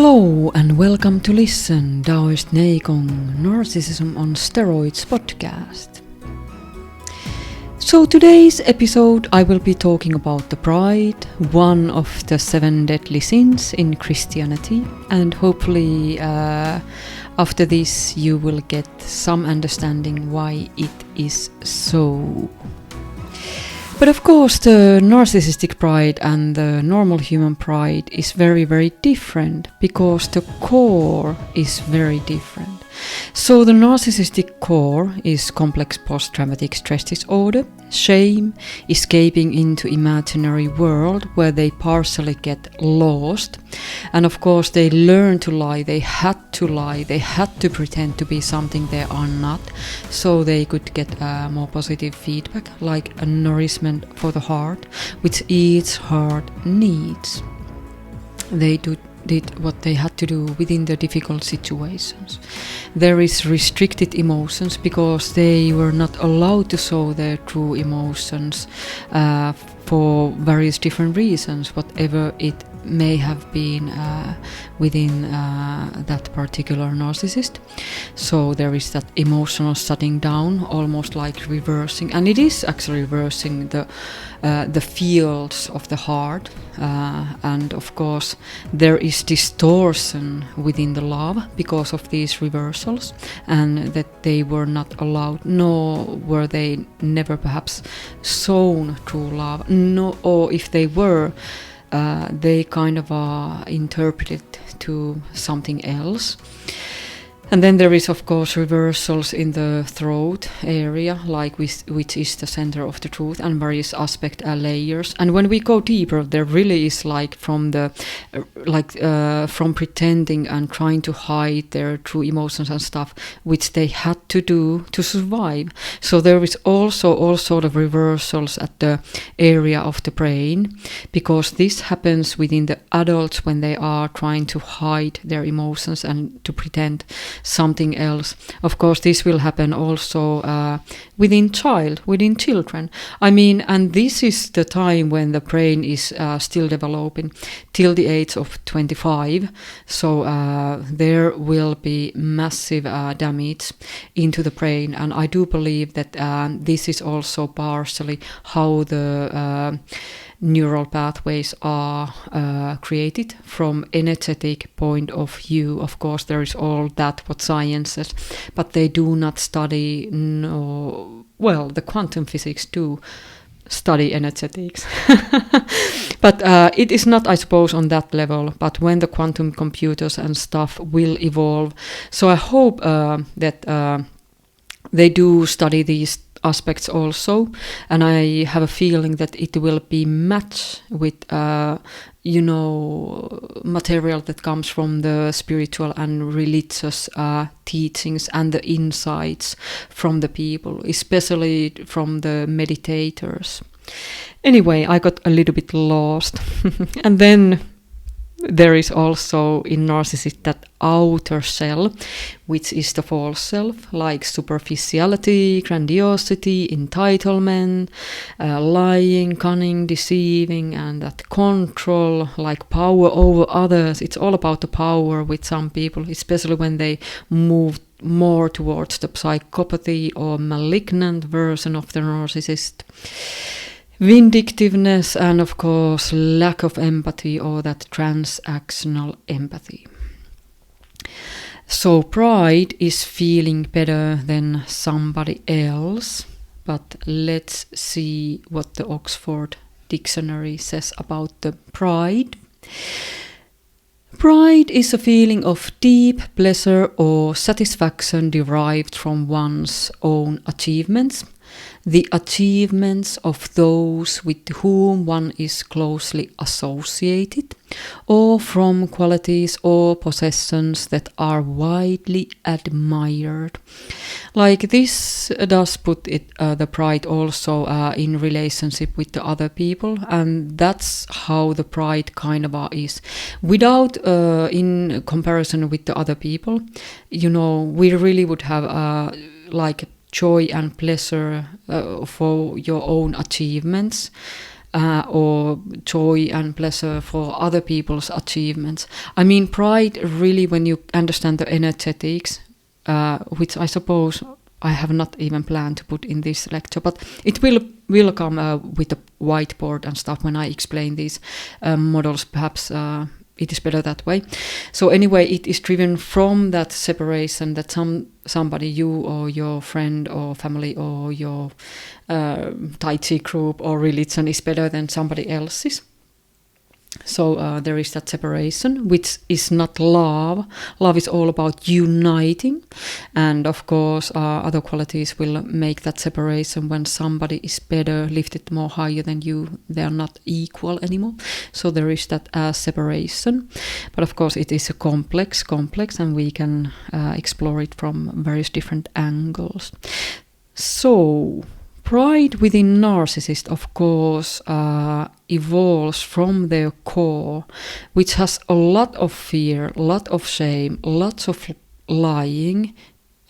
Hello and welcome to Listen, Daoist Neikong Narcissism on Steroids podcast. So today's episode I will be talking about the pride, one of the 7 deadly sins in Christianity, and hopefully after this you will get some understanding why it is so. But of course the narcissistic pride and the normal human pride is very, very different because the core is very different. So the narcissistic core is complex post-traumatic stress disorder, shame, escaping into imaginary world where they partially get lost. And of course they learn to lie, they had to pretend to be something they are not, so they could get more positive feedback, like a nourishment for the heart, which each heart needs. They did what they had to do within the difficult situations. There is restricted emotions because they were not allowed to show their true emotions for various different reasons, whatever it may have been within that particular narcissist. So there is that emotional shutting down, almost like reversing, and it is actually reversing the fields of the heart, and of course there is distortion within the love because of these reversals, and that they were not allowed, nor were they never perhaps shown true love, or if they were, they kind of interpreted to something else. And then there is of course reversals in the throat area, which is the center of the truth, and various aspect layers. And when we go deeper, there really is from pretending and trying to hide their true emotions and stuff, which they had to do to survive. So there is also all sort of reversals at the area of the brain, because this happens within the adults when they are trying to hide their emotions and to pretend something else. Of course this will happen also within children. I mean, and this is the time when the brain is still developing till the age of 25. So there will be massive damage into the brain, and I do believe that this is also partially how the neural pathways are created from energetic point of view. Of course there is all that what science says, but they do not study, the quantum physics do study energetics. But it is not, I suppose, on that level, but when the quantum computers and stuff will evolve. So I hope that they do study these aspects also, and I have a feeling that it will be matched with material that comes from the spiritual and religious teachings and the insights from the people, especially from the meditators. Anyway, I got a little bit lost. And then there is also in narcissist that outer shell, which is the false self, like superficiality, grandiosity, entitlement, lying, cunning, deceiving, and that control, like power over others. It's all about the power with some people, especially when they move more towards the psychopathy or malignant version of the narcissist. Vindictiveness, and of course lack of empathy, or that transactional empathy. So pride is feeling better than somebody else, but let's see what the Oxford Dictionary says about the pride. Pride is a feeling of deep pleasure or satisfaction derived from one's own achievements, the achievements of those with whom one is closely associated, or from qualities or possessions that are widely admired. Like this does put the pride also in relationship with the other people, and that's how the pride kind of is. Without in comparison with the other people, we really would have joy and pleasure for your own achievements, or joy and pleasure for other people's achievements. I mean, pride really, when you understand the energetics, which I suppose I have not even planned to put in this lecture, but it will come with a whiteboard and stuff when I explain these models. Perhaps it is better that way. So anyway, it is driven from that separation that somebody, you or your friend or family or your Tai Chi group or religion is better than somebody else's. So there is that separation, which is not love. Love is all about uniting. And of course, other qualities will make that separation. When somebody is better, lifted more higher than you, they are not equal anymore. So there is that separation. But of course, it is a complex, and we can explore it from various different angles. So pride within narcissist, of course, evolves from their core, which has a lot of fear, a lot of shame, lots of lying,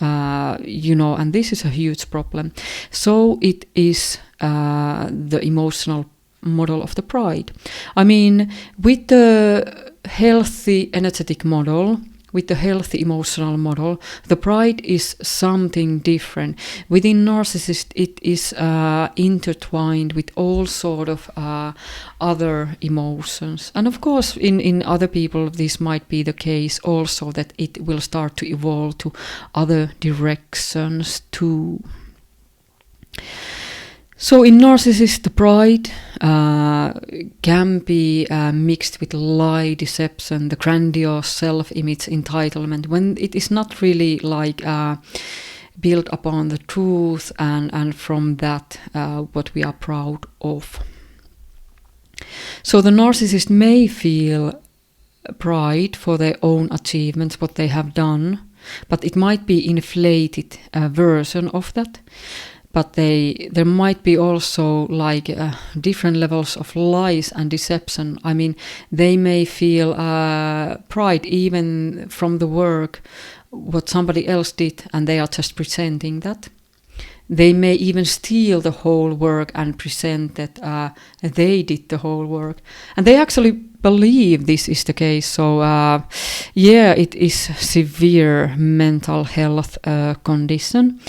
and this is a huge problem. So it is the emotional model of the pride. I mean, with the healthy energetic model, with the healthy emotional model, the pride is something different. Within narcissist, it is intertwined with all sort of other emotions. And of course, in other people, this might be the case also, that it will start to evolve to other directions too. So in narcissist, the pride can be mixed with lie, deception, the grandiose self-image, entitlement, when it is not really like built upon the truth and from that what we are proud of. So the narcissist may feel pride for their own achievements, what they have done, but it might be inflated version of that. But there might be also like different levels of lies and deception. I mean, they may feel pride even from the work, what somebody else did, and they are just presenting that. They may even steal the whole work and present that they did the whole work. And they actually believe this is the case. So it is severe mental health condition.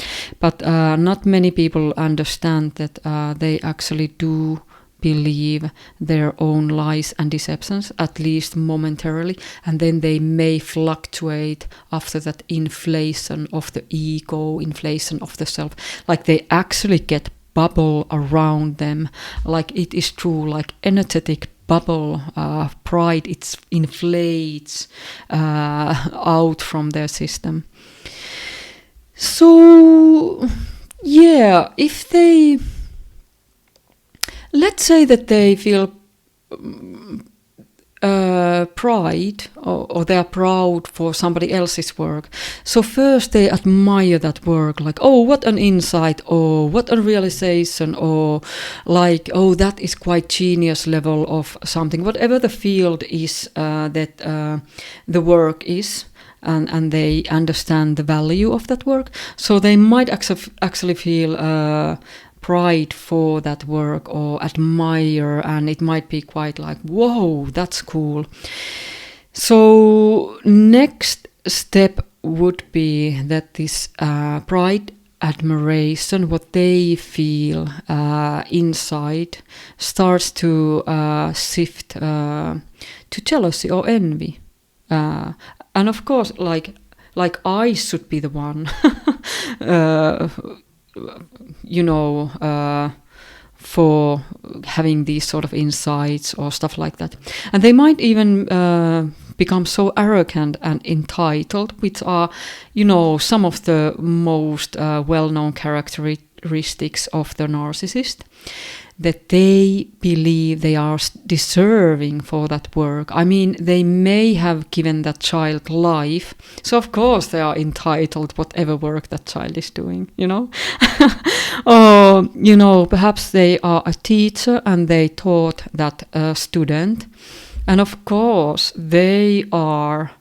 But not many people understand that they actually do believe their own lies and deceptions, at least momentarily, and then they may fluctuate after that inflation of the ego, inflation of the self, like they actually get bubble around them, like it is true, like energetic bubble, pride, it inflates out from their system. So if they, let's say that they feel pride or they are proud for somebody else's work. So first they admire that work, like, oh, what an insight, or what a realization, or like, oh, that is quite genius level of something, whatever the field is that the work is. And they understand the value of that work. So they might actually feel pride for that work or admire, and it might be quite like, whoa, that's cool. So next step would be that this pride, admiration, what they feel inside, starts to shift to jealousy or envy. And of course, like I should be the one for having these sort of insights or stuff like that. And they might even become so arrogant and entitled, which are, some of the most well-known characteristics of the narcissist, that they believe they are deserving for that work. I mean, they may have given that child life, so of course they are entitled whatever work that child is doing, Or, perhaps they are a teacher and they taught that student, and of course they are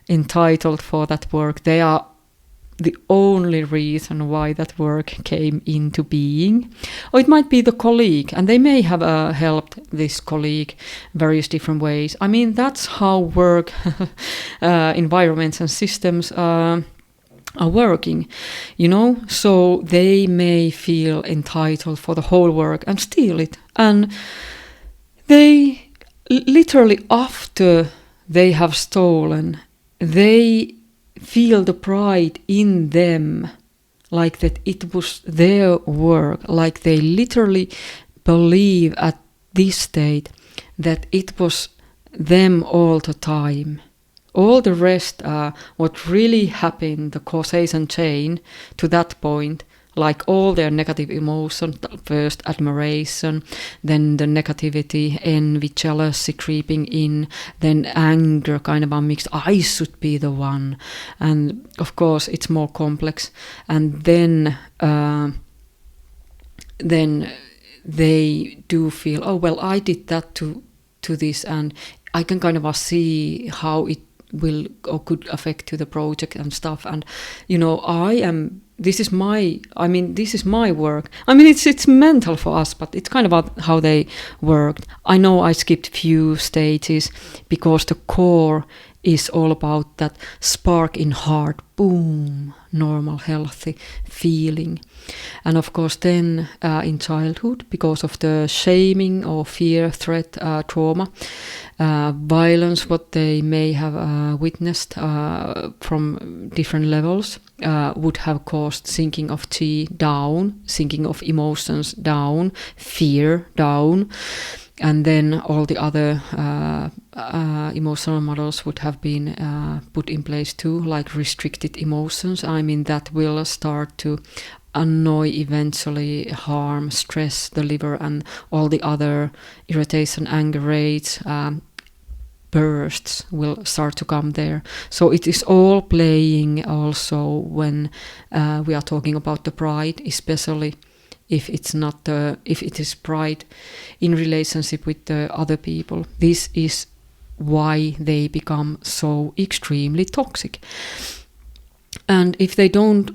entitled for that work. They are the only reason why that work came into being. Or it might be the colleague, and they may have helped this colleague various different ways. I mean, that's how work environments and systems are working, so they may feel entitled for the whole work and steal it. And they literally, after they have stolen, they feel the pride in them, like that it was their work, like they literally believe at this state that it was them all the time. All the rest, what really happened, the causation chain to that point, like all their negative emotions, first admiration, then the negativity, envy, jealousy creeping in, then anger, kind of a mix, I should be the one. And of course it's more complex. And then they do feel, oh well, I did that to this, and I can kind of see how it will or could affect to the project and stuff. And this is my work. I mean, it's mental for us, but it's kind of how they worked. I know I skipped few stages because the core is all about that spark in heart, boom, normal, healthy feeling. And of course then in childhood, because of the shaming or fear, threat, trauma, violence, what they may have witnessed from different levels, would have caused sinking of chi down, sinking of emotions down, fear down. And then all the other emotional models would have been put in place too, like restricted emotions. I mean, that will start to annoy, eventually harm, stress the liver, and all the other irritation, anger rates, bursts will start to come there. So it is all playing also when we are talking about the pride, especially if it is pride in relationship with the other people. This is why they become so extremely toxic. And if they don't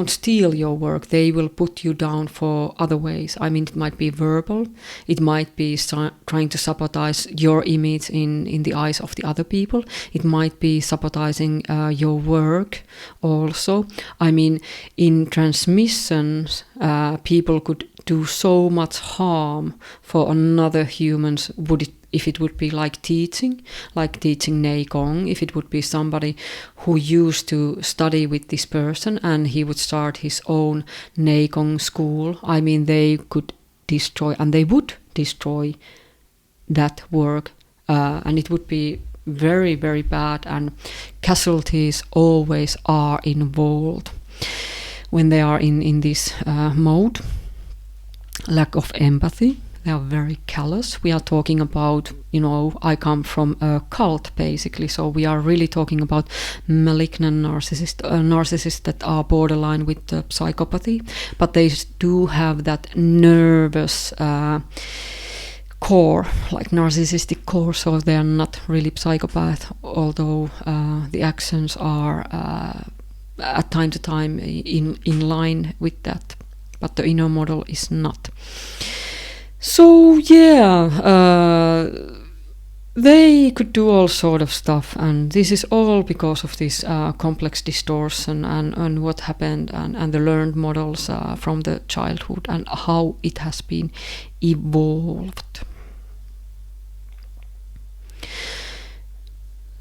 steal your work, they will put you down for other ways. I mean, it might be verbal, it might be trying to sabotage your image in the eyes of the other people, it might be sabotaging your work also. I mean, in transmissions, people could do so much harm for another humans, if it would be like teaching Neigong, if it would be somebody who used to study with this person and he would start his own Neigong school. I mean, they could destroy, and they would destroy that work, and it would be very, very bad, and casualties always are involved when they are in this mode. Lack of empathy. They are very callous. We are talking about, I come from a cult basically, so we are really talking about malignant narcissists that are borderline with the psychopathy, but they do have that nervous core, like narcissistic core, so they are not really psychopath, although the actions are at time to time in line with that, but the inner model is not. So yeah, they could do all sort of stuff, and this is all because of this complex distortion and what happened and the learned models from the childhood and how it has been evolved.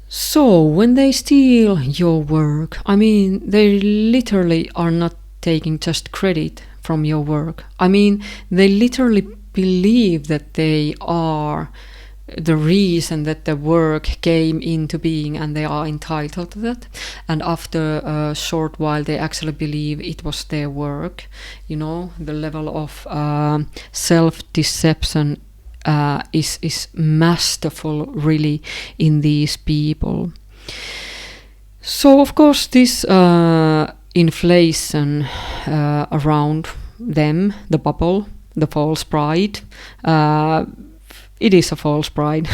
So when they steal your work, I mean, they literally are not taking just credit from your work. I mean, they literally believe that they are the reason that the work came into being, and they are entitled to that. And after a short while, they actually believe it was their work. The level of self-deception is masterful, really, in these people. So, of course, this inflation around them, the bubble, the false pride, it is a false pride.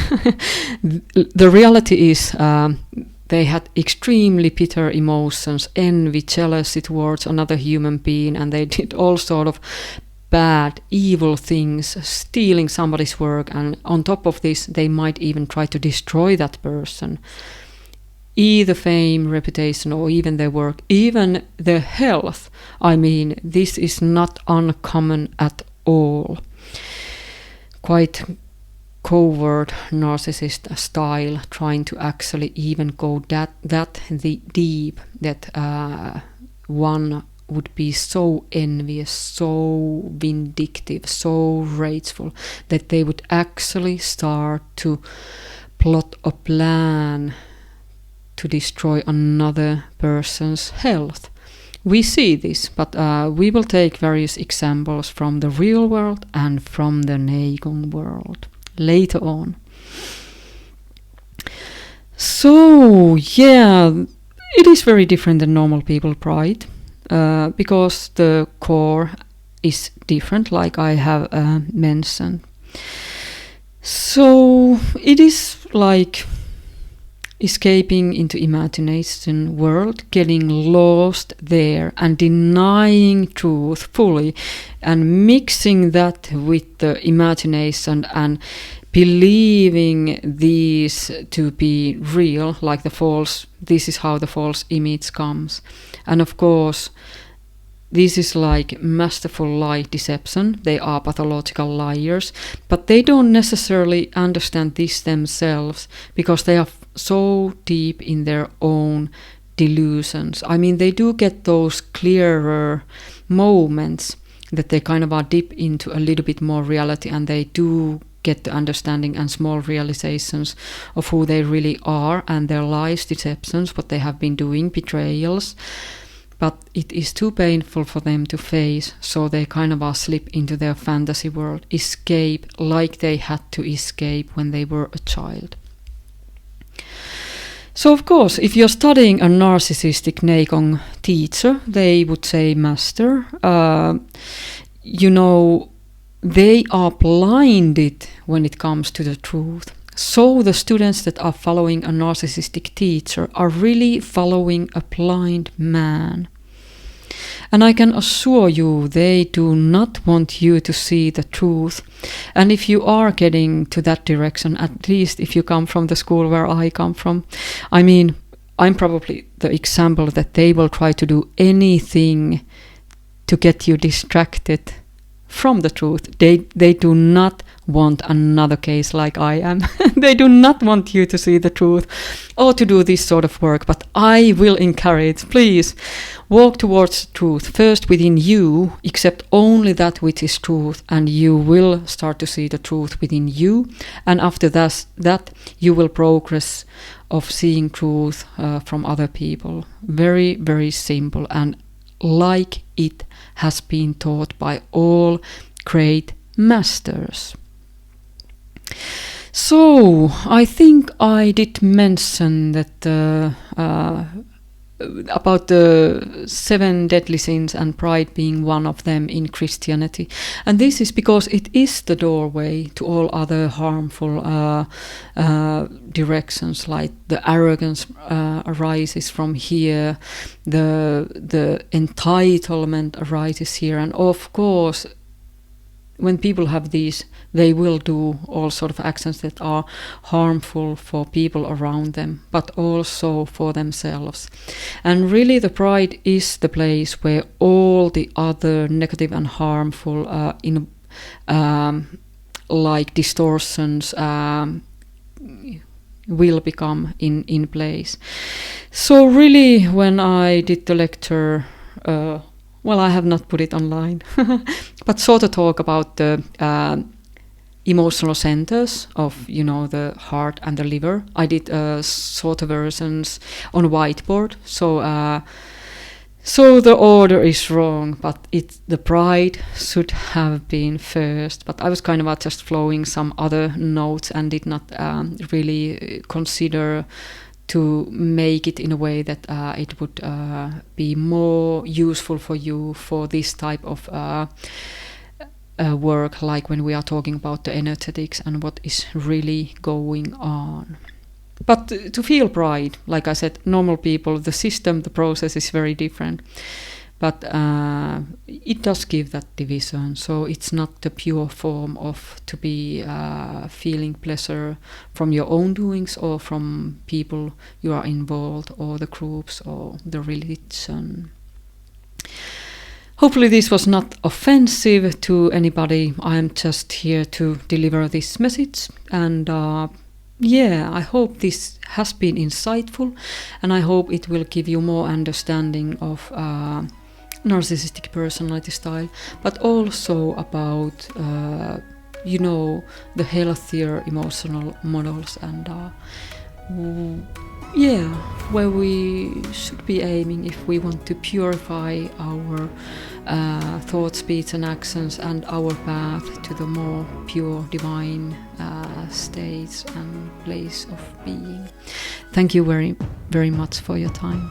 The reality is they had extremely bitter emotions, envy, jealousy towards another human being, and they did all sort of bad, evil things, stealing somebody's work, and on top of this, they might even try to destroy that person. Either fame, reputation, or even their work, even their health. I mean, this is not uncommon at all. Quite covert narcissist style, trying to actually even go that deep that one would be so envious, so vindictive, so rageful that they would actually start to plot a plan to destroy another person's health. We see this, but we will take various examples from the real world and from the Neikong world later on. So yeah, it is very different than normal people pride, because the core is different, like I have mentioned. So it is like escaping into imagination world, getting lost there and denying truth fully and mixing that with the imagination and believing these to be real, like the false, this is how the false image comes. And of course, this is like masterful lie deception. They are pathological liars, but they don't necessarily understand this themselves because they are so deep in their own delusions. I mean, they do get those clearer moments that they kind of are deep into a little bit more reality, and they do get the understanding and small realizations of who they really are and their lies, deceptions, what they have been doing, betrayals. But it is too painful for them to face, so they kind of slip into their fantasy world, escape like they had to escape when they were a child. So of course, if you're studying a narcissistic Neikong teacher, they would say, Master, they are blinded when it comes to the truth. So the students that are following a narcissistic teacher are really following a blind man. And I can assure you, they do not want you to see the truth. And if you are getting to that direction, at least if you come from the school where I come from, I mean, I'm probably the example that they will try to do anything to get you distracted from the truth. They do not want another case like I am. They do not want you to see the truth or to do this sort of work, but I will encourage, please, walk towards truth first within you, accept only that which is truth, and you will start to see the truth within you, and after that you will progress of seeing truth from other people. Very, very simple, and like it has been taught by all great masters. So I think I did mention that about the 7 deadly sins and pride being one of them in Christianity, and this is because it is the doorway to all other harmful directions, like the arrogance arises from here, the entitlement arises here, and of course when people have these, they will do all sort of actions that are harmful for people around them, but also for themselves. And really the pride is the place where all the other negative and harmful like distortions will become in place. So really, when I did the lecture, well, I have not put it online, but sort of talk about the emotional centers of, the heart and the liver. I did sort of versions on whiteboard, so the order is wrong, but the pride should have been first. But I was kind of just flowing some other notes and did not really consider to make it in a way that it would be more useful for you for this type of work, like when we are talking about the energetics and what is really going on. But to feel pride, like I said, normal people, the system, the process is very different. But it does give that division, so it's not the pure form of to be feeling pleasure from your own doings or from people you are involved, or the groups or the religion. Hopefully this was not offensive to anybody. I'm just here to deliver this message, and I hope this has been insightful, and I hope it will give you more understanding of narcissistic personality style, but also about the healthier emotional models, and where we should be aiming if we want to purify our thoughts, speech and actions, and our path to the more pure divine states and place of being. Thank you very, very much for your time.